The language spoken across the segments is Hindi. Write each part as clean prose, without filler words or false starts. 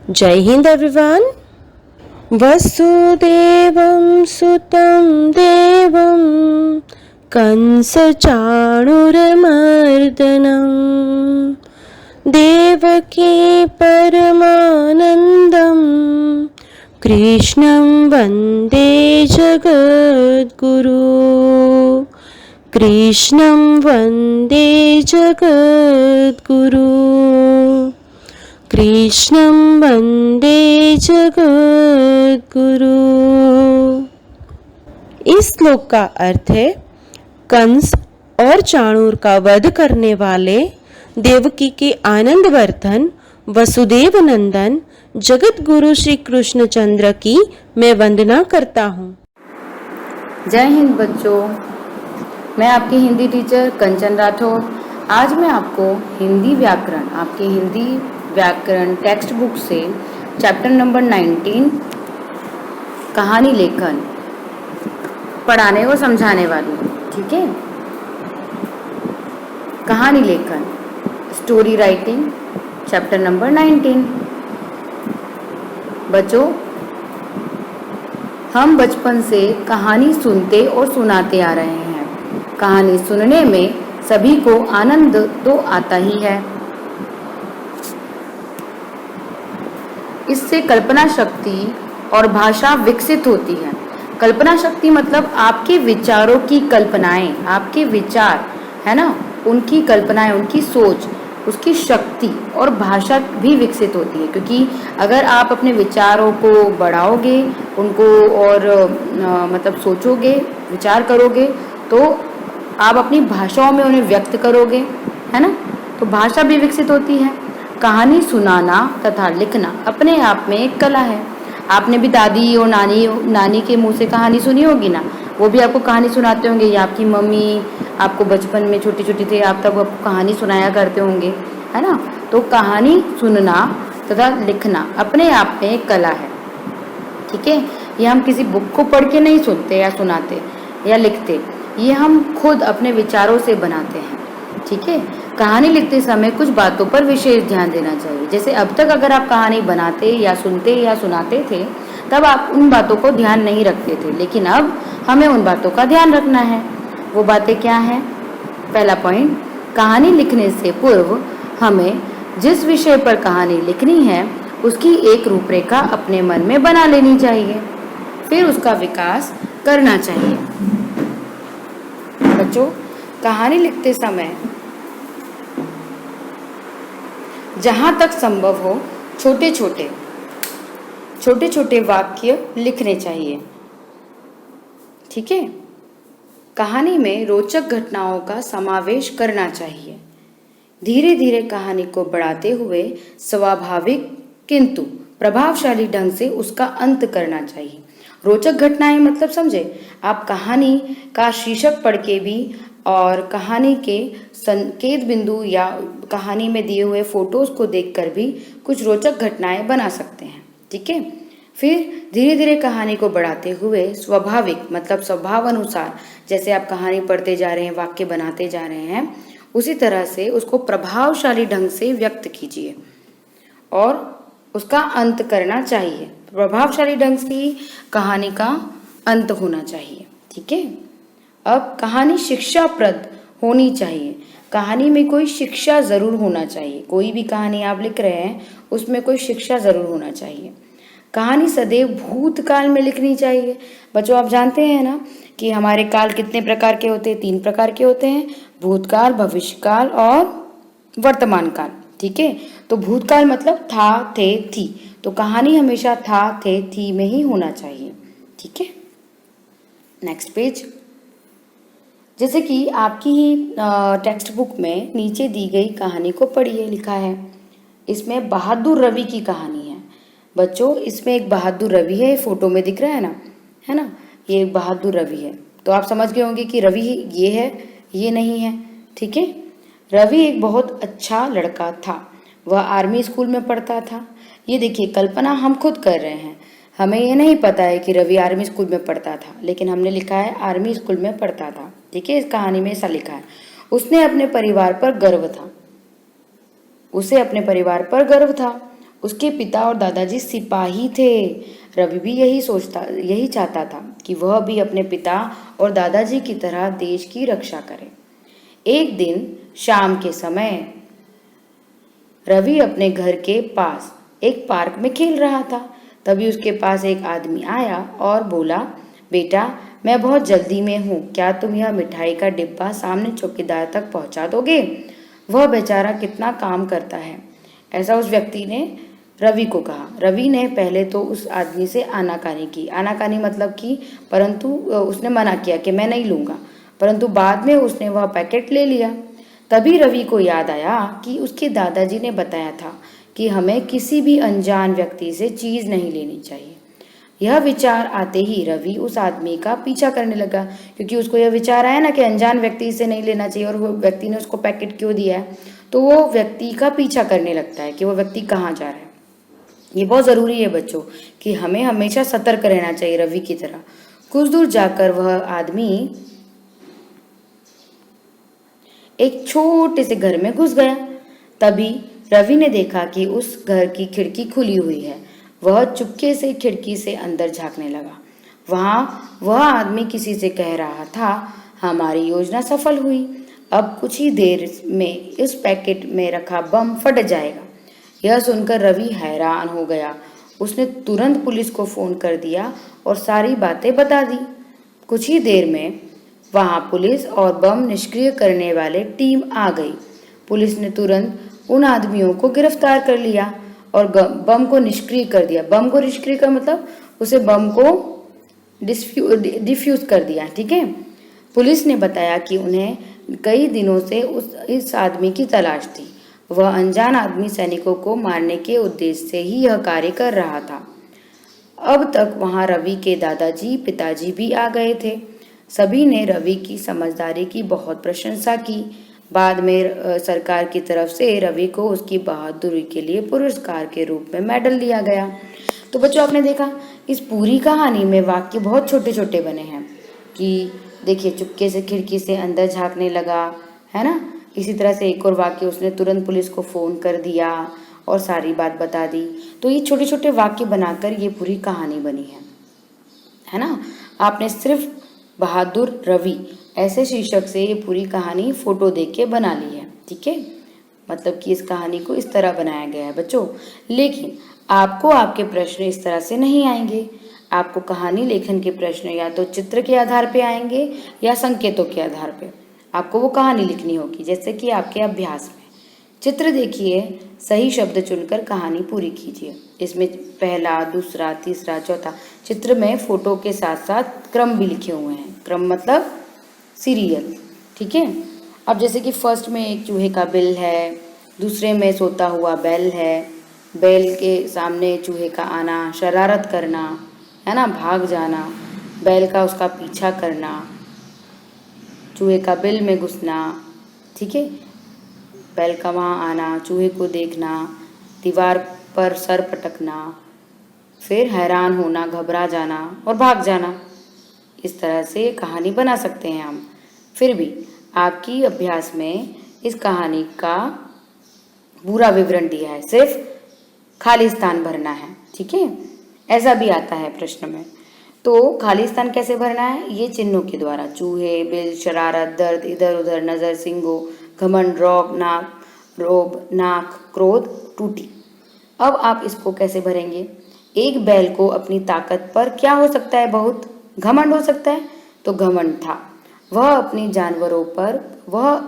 जय हिंद एवरीवन। वसुदेवं सुतं देवं कंसचाणूरमर्दनं देवकी परमानन्दं कृष्णं वन्दे जगद्गुरु। कृष्णं वन्दे जगद्गुरु। कृष्णं वन्दे जगद्गुरु। इस श्लोक का अर्थ है कंस और चाणूर का वध करने वाले देवकी के आनंदवर्धन वसुदेव नंदन जगत गुरु श्री कृष्णचंद्र की मैं वंदना करता हूँ। जय हिंद बच्चों, मैं आपकी हिंदी टीचर कंचन राठौर। आज मैं आपको हिंदी व्याकरण टेक्स्ट बुक से चैप्टर नंबर 19 कहानी लेखन पढ़ाने और समझाने वाली हूँ। ठीक है, कहानी लेखन स्टोरी राइटिंग चैप्टर नंबर 19। बच्चों, हम बचपन से कहानी सुनते और सुनाते आ रहे हैं। कहानी सुनने में सभी को आनंद तो आता ही है, इससे कल्पना शक्ति और भाषा विकसित होती है। कल्पना शक्ति मतलब आपके विचारों की कल्पनाएं, आपके विचार है ना, उनकी कल्पनाएं, उनकी सोच, उसकी शक्ति और भाषा भी विकसित होती है। क्योंकि अगर आप अपने विचारों को बढ़ाओगे, उनको और मतलब सोचोगे, विचार करोगे, तो आप अपनी भाषाओं में उन्हें व्यक्त करोगे, है ना, तो भाषा भी विकसित होती है। कहानी सुनाना तथा लिखना अपने आप में एक कला है। आपने भी दादी और नानी के मुंह से कहानी सुनी होगी ना, वो भी आपको कहानी सुनाते होंगे, या आपकी मम्मी आपको बचपन में छोटी छोटी थे आप तब आपको कहानी सुनाया करते होंगे, है ना। तो कहानी सुनना तथा लिखना अपने आप में एक कला है। ठीक है, ये हम किसी बुक को पढ़ के नहीं सुनते या सुनाते या लिखते, ये हम खुद अपने विचारों से बनाते हैं। ठीक है, कहानी लिखते समय कुछ बातों पर विशेष ध्यान देना चाहिए। जैसे अब तक अगर आप कहानी बनाते या सुनते या सुनाते थे तब आप उन बातों को ध्यान नहीं रखते थे, लेकिन अब हमें उन बातों का ध्यान रखना है। वो बातें क्या हैं? पहला पॉइंट, कहानी लिखने से पूर्व हमें जिस विषय पर कहानी लिखनी है उसकी एक रूपरेखा अपने मन में बना लेनी चाहिए, फिर उसका विकास करना चाहिए। बच्चों, कहानी लिखते समय जहाँ तक संभव हो छोटे छोटे वाक्य लिखने चाहिए। ठीक है, कहानी में रोचक घटनाओं का समावेश करना चाहिए। धीरे धीरे कहानी को बढ़ाते हुए स्वाभाविक किंतु प्रभावशाली ढंग से उसका अंत करना चाहिए। रोचक घटनाएं मतलब समझे, आप कहानी का शीर्षक पढ़ के भी और कहानी के संकेत बिंदु या कहानी में दिए हुए फोटोज को देखकर भी कुछ रोचक घटनाएं बना सकते हैं। ठीक है, फिर धीरे धीरे कहानी को बढ़ाते हुए स्वाभाविक मतलब स्वभाव अनुसार, जैसे आप कहानी पढ़ते जा रहे हैं, वाक्य बनाते जा रहे हैं, उसी तरह से उसको प्रभावशाली ढंग से व्यक्त कीजिए और उसका अंत करना चाहिए। प्रभावशाली ढंग से ही कहानी का अंत होना चाहिए। ठीक है, अब कहानी शिक्षाप्रद होनी चाहिए। कहानी में कोई शिक्षा जरूर होना चाहिए। कोई भी कहानी आप लिख रहे हैं उसमें कोई शिक्षा जरूर होना चाहिए। कहानी सदैव भूतकाल में लिखनी चाहिए। बच्चों, आप जानते हैं ना कि हमारे काल कितने प्रकार के होते हैं? 3 प्रकार के होते हैं, भूतकाल, भविष्यकाल और वर्तमान काल। ठीक है, तो भूतकाल मतलब था, थे, थी, तो कहानी हमेशा था, थे, थी में ही होना चाहिए। ठीक है, नेक्स्ट पेज। जैसे कि आपकी ही टेक्स्ट बुक में नीचे दी गई कहानी को पढ़िए, लिखा है इसमें बहादुर रवि की कहानी है। बच्चों, इसमें एक बहादुर रवि है, फोटो में दिख रहा है ना, ये एक बहादुर रवि है। तो आप समझ गए होंगे कि रवि ये है, ये नहीं है। ठीक है, रवि एक बहुत अच्छा लड़का था। वह आर्मी स्कूल में पढ़ता था। ये देखिए, कल्पना हम खुद कर रहे हैं। हमें ये नहीं पता है कि रवि आर्मी स्कूल में पढ़ता था, लेकिन हमने लिखा है आर्मी स्कूल में पढ़ता था। ठीक है, इस कहानी में ऐसा लिखा है। उसने अपने परिवार पर गर्व था। उसे अपने परिवार पर गर्व था। उसके पिता और दादाजी सिपाही थे। रवि भी यही चाहता था कि वह भी अपने पिता और दादाजी की तरह देश की रक्षा करे। एक दिन शाम के समय रवि अपने घर के पास एक पार्क में खेल रहा था। तभी उसके पास एक आदमी आया और बोला, बेटा, मैं बहुत जल्दी में हूँ, क्या तुम यह मिठाई का डिब्बा सामने चौकीदार तक पहुँचा दोगे? वह बेचारा कितना काम करता है। ऐसा उस व्यक्ति ने रवि को कहा। रवि ने पहले तो उस आदमी से आनाकानी की। आनाकानी मतलब कि परंतु उसने मना किया कि मैं नहीं लूँगा, परंतु बाद में उसने वह पैकेट ले लिया। तभी रवि को याद आया कि उसके दादाजी ने बताया था कि हमें किसी भी अनजान व्यक्ति से चीज़ नहीं लेनी चाहिए। यह विचार आते ही रवि उस आदमी का पीछा करने लगा, क्योंकि उसको यह विचार आया ना कि अनजान व्यक्ति से नहीं लेना चाहिए, और वो व्यक्ति ने उसको पैकेट क्यों दिया है, तो वो व्यक्ति का पीछा करने लगता है कि वो व्यक्ति कहाँ जा रहा है। ये बहुत ज़रूरी है बच्चों कि हमें हमेशा सतर्क रहना चाहिए रवि की तरह। कुछ दूर जाकर वह आदमी एक छोटे से घर में घुस गया। तभी रवि ने देखा कि उस घर की खिड़की खुली हुई है। वह चुपके से खिड़की से अंदर झांकने लगा। वहाँ वह आदमी किसी से कह रहा था, हमारी योजना सफल हुई, अब कुछ ही देर में इस पैकेट में रखा बम फट जाएगा। यह सुनकर रवि हैरान हो गया। उसने तुरंत पुलिस को फोन कर दिया और सारी बातें बता दी। कुछ ही देर में वहां पुलिस और बम निष्क्रिय करने वाले टीम आ गई। पुलिस ने तुरंत उन आदमियों को गिरफ्तार कर लिया और बम को निष्क्रिय कर दिया। बम को निष्क्रिय का मतलब उसे बम को डिफ्यूज कर दिया। ठीक है। पुलिस ने बताया कि उन्हें कई दिनों से इस आदमी की तलाश थी। वह अनजान आदमी सैनिकों को मारने के उद्देश्य से ही यह कार्य कर रहा था। अब तक वहां रवि के दादाजी पिताजी भी आ गए थे। सभी ने रवि की समझदारी की बहुत प्रशंसा की। बाद में सरकार की तरफ से रवि को उसकी बहादुरी के लिए पुरस्कार के रूप में मेडल दिया गया। तो बच्चों, आपने देखा इस पूरी कहानी में वाक्य बहुत छोटे छोटे बने हैं कि देखिए, चुपके से खिड़की से अंदर झांकने लगा, है ना। इसी तरह से एक और वाक्य, उसने तुरंत पुलिस को फोन कर दिया और सारी बात बता दी। तो ये छोटे छोटे वाक्य बनाकर ये पूरी कहानी बनी है ना। आपने सिर्फ बहादुर रवि ऐसे शीर्षक से ये पूरी कहानी फोटो देख के बना ली है। ठीक है, मतलब कि इस कहानी को इस तरह बनाया गया है बच्चों। लेकिन आपको आपके प्रश्न इस तरह से नहीं आएंगे। आपको कहानी लेखन के प्रश्न या तो चित्र के आधार पे आएंगे या संकेतों के आधार पे आपको वो कहानी लिखनी होगी। जैसे कि आपके अभ्यास में चित्र देखिए, सही शब्द चुनकर कहानी पूरी कीजिए। इसमें पहला, दूसरा, तीसरा, चौथा, चित्र में फोटो के साथ साथ क्रम भी लिखे हुए हैं। क्रम मतलब सीरियल। ठीक है। अब जैसे कि फर्स्ट में एक चूहे का बिल है, दूसरे में सोता हुआ बैल है, बैल के सामने चूहे का आना, शरारत करना, है ना, भाग जाना, बैल का उसका पीछा करना, चूहे का बिल में घुसना। ठीक है, बैल का वहाँ आना, चूहे को देखना, दीवार पर सर पटकना, फिर हैरान होना, घबरा जाना और भाग जाना। इस तरह से कहानी बना सकते हैं हम। फिर भी आपकी अभ्यास में इस कहानी का पूरा विवरण दिया है, सिर्फ खाली स्थान भरना है। ठीक है, ऐसा भी आता है प्रश्न में। तो खाली स्थान कैसे भरना है? ये चिन्हों के द्वारा, चूहे, बिल, शरारत, दर्द, इधर उधर, नजर, सिंगो, घमंड, रोब, नाक, क्रोध, टूटी। अब आप इसको कैसे भरेंगे? एक बैल को अपनी ताकत पर क्या हो सकता है? बहुत घमंड हो सकता है, तो घमंड था। वह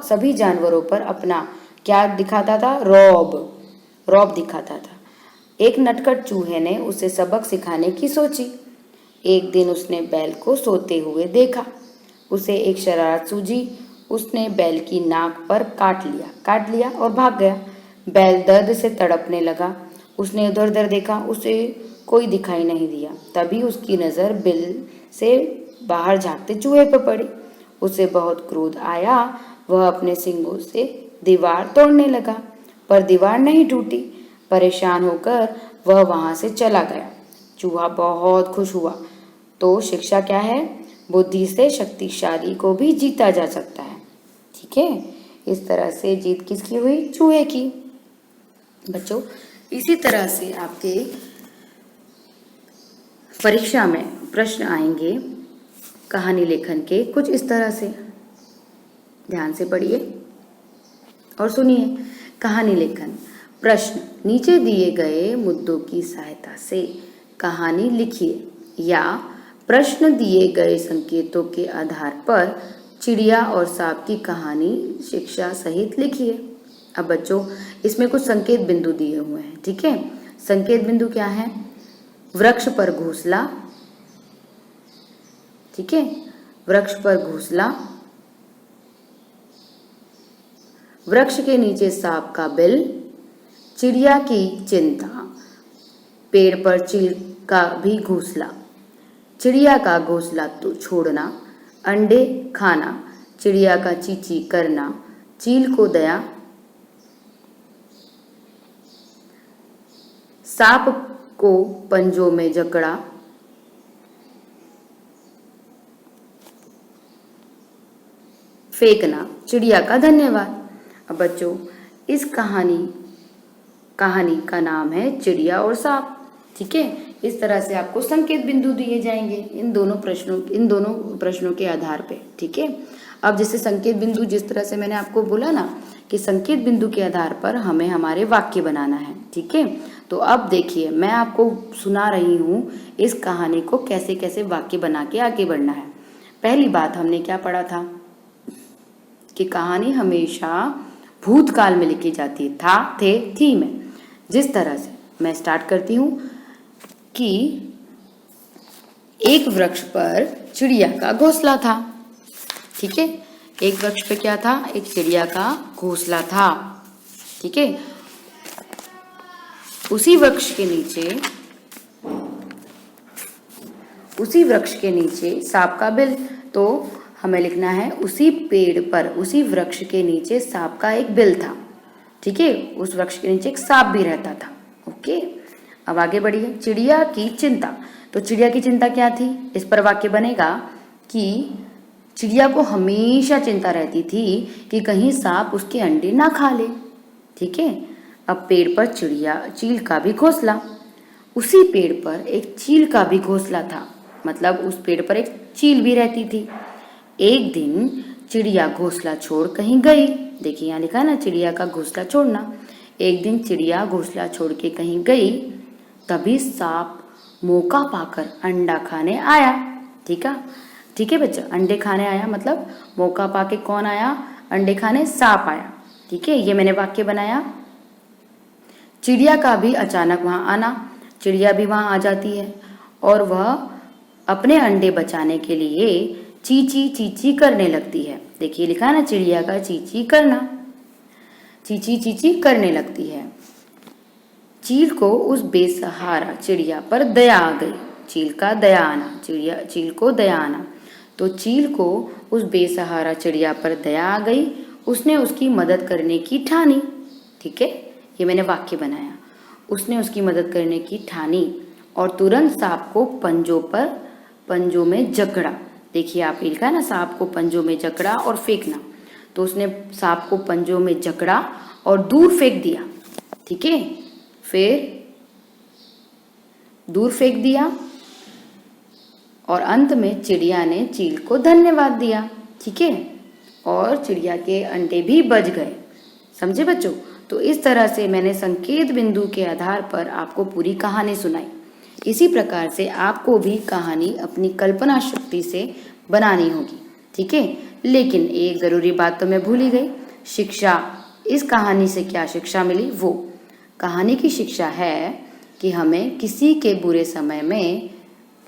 सभी जानवरों पर अपना क्या दिखाता था? रौब दिखाता था। एक नटखट चूहे ने उसे सबक सिखाने की सोची। एक दिन उसने बैल को सोते हुए देखा। उसे एक शरारत सूझी। उसने बैल की नाक पर काट लिया और भाग गया। बैल दर्द से तड़पने लगा। उसने उधर उधर देखा, उसे कोई दिखाई नहीं दिया। तभी उसकी नज़र बिल से बाहर झांकते चूहे पर पड़ी। उसे बहुत क्रोध आया। वह अपने सींगों से दीवार तोड़ने लगा, पर दीवार नहीं टूटी। परेशान होकर वह वहां से चला गया। चूहा बहुत खुश हुआ। तो शिक्षा क्या है? बुद्धि से शक्तिशाली को भी जीता जा सकता है। ठीक है, इस तरह से जीत किसकी हुई? चूहे की। बच्चों, इसी तरह से आपके परीक्षा में प्रश्न आएंगे कहानी लेखन के कुछ इस तरह से। ध्यान से पढ़िए और सुनिए। कहानी लेखन। प्रश्न, नीचे दिए गए मुद्दों की सहायता से कहानी लिखिए या प्रश्न दिए गए संकेतों के आधार पर चिड़िया और सांप की कहानी शिक्षा सहित लिखिए। अब बच्चों, इसमें कुछ संकेत बिंदु दिए हुए हैं, ठीक है। संकेत बिंदु क्या है? वृक्ष पर घोंसला, ठीक है, वृक्ष पर घोंसला, वृक्ष के नीचे सांप का बिल, चिड़िया की चिंता, पेड़ पर चील का भी घोंसला, चिड़िया का घोंसला तो छोड़ना, अंडे खाना, चिड़िया का चींची करना, चील को दया, सांप को पंजों में जकड़ा, फेंकना, चिड़िया का धन्यवाद। अब बच्चों, इस कहानी का नाम है चिड़िया और सांप, ठीक है। इस तरह से आपको संकेत बिंदु दिए जाएंगे इन दोनों प्रश्नों के आधार पे, ठीक है। अब जैसे संकेत बिंदु, जिस तरह से मैंने आपको बोला ना कि संकेत बिंदु के आधार पर हमें हमारे वाक्य बनाना है, ठीक है। तो अब देखिए, मैं आपको सुना रही हूँ इस कहानी को कैसे कैसे वाक्य बना के आगे बढ़ना है। पहली बात हमने क्या पढ़ा था कि कहानी हमेशा भूतकाल में लिखी जाती है, था, थे, थी में। जिस तरह से मैं स्टार्ट करती हूँ कि एक वृक्ष पर चिड़िया का घोंसला था, ठीक है। एक वृक्ष पे क्या था? एक चिड़िया का घोंसला था, ठीक है। उसी वृक्ष के नीचे सांप का बिल। तो हमें लिखना है उसी पेड़ पर, उसी वृक्ष के नीचे सांप का एक बिल था, ठीक है। उस वृक्ष के नीचे एक सांप भी रहता था, ओके। अब आगे बढ़िए। चिड़िया की चिंता। तो चिड़िया की चिंता क्या थी? इस पर वाक्य बनेगा कि चिड़िया को हमेशा चिंता रहती थी कि कहीं सांप उसके अंडे ना खा ले, ठीक है। अब पेड़ पर चील का भी घोंसला। उसी पेड़ पर एक चील का भी घोंसला था, मतलब उस पेड़ पर एक चील भी रहती थी। एक दिन चिड़िया घोंसला छोड़ कहीं गई। देखिए यहाँ लिखा है ना, चिड़िया का घोंसला छोड़ना। एक दिन चिड़िया घोंसला छोड़ के कहीं गई, तभी सांप मौका पाकर अंडा खाने आया, ठीक है बच्चा। अंडे खाने आया मतलब मौका पाके कौन आया? अंडे खाने सांप आया, ठीक है। ये मैंने वाक्य बनाया। चिड़िया का भी अचानक वहां आना। चिड़िया भी वहां आ जाती है और वह अपने अंडे बचाने के लिए चींची चींची करने लगती है। देखिए लिखा है ना, चिड़िया का चींची करना, चींची चींची करने लगती है। चील को उस बेसहारा चिड़िया पर दया आ गई। चील का दया आना, चील को दया आना। तो चील को उस बेसहारा चिड़िया पर दया आ गई। उसने उसकी मदद करने की ठानी, ठीक है। ये मैंने वाक्य बनाया। उसने उसकी मदद करने की ठानी और तुरंत सांप को पंजों में जकड़ा। देखिए आप लिखा है ना, सांप को पंजों में जकड़ा और फेंकना। तो उसने सांप को पंजों में जकड़ा और दूर फेंक दिया, ठीक है। फिर दूर फेंक दिया और अंत में चिड़िया ने चील को धन्यवाद दिया, ठीक है। और चिड़िया के अंडे भी बच गए। समझे बच्चों? तो इस तरह से मैंने संकेत बिंदु के आधार पर आपको पूरी कहानी सुनाई। इसी प्रकार से आपको भी कहानी अपनी कल्पना शक्ति से बनानी होगी, ठीक है। लेकिन एक जरूरी बात तो मैं भूल ही गई, शिक्षा। इस कहानी से क्या शिक्षा मिली? वो कहानी की शिक्षा है कि हमें किसी के बुरे समय में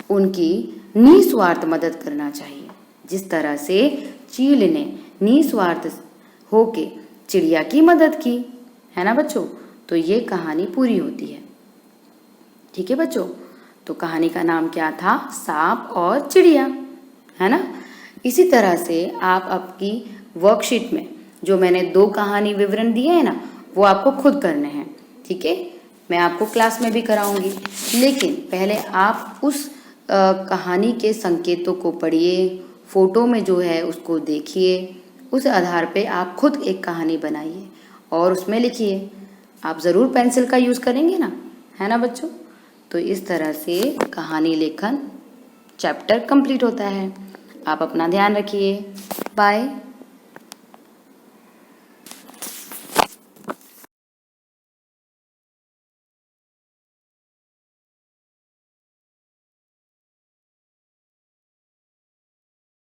उनकी निस्वार्थ मदद करना चाहिए। जिस तरह से चील ने निस्वार्थ होके चिड़िया की मदद की, है ना बच्चों। तो ये कहानी पूरी होती है, ठीक है बच्चों। तो कहानी का नाम क्या था? सांप और चिड़िया, है ना। इसी तरह से आप आपकी वर्कशीट में जो मैंने 2 कहानी विवरण दिए हैं ना, वो आपको खुद करने हैं, ठीक है। मैं आपको क्लास में भी कराऊंगी, लेकिन पहले आप उस कहानी के संकेतों को पढ़िए, फोटो में जो है उसको देखिए, उस आधार पे आप खुद एक कहानी बनाइए और उसमें लिखिए। आप ज़रूर पेंसिल का यूज़ करेंगे ना, है ना बच्चों। तो इस तरह से कहानी लेखन चैप्टर कंप्लीट होता है। आप अपना ध्यान रखिए। बाय।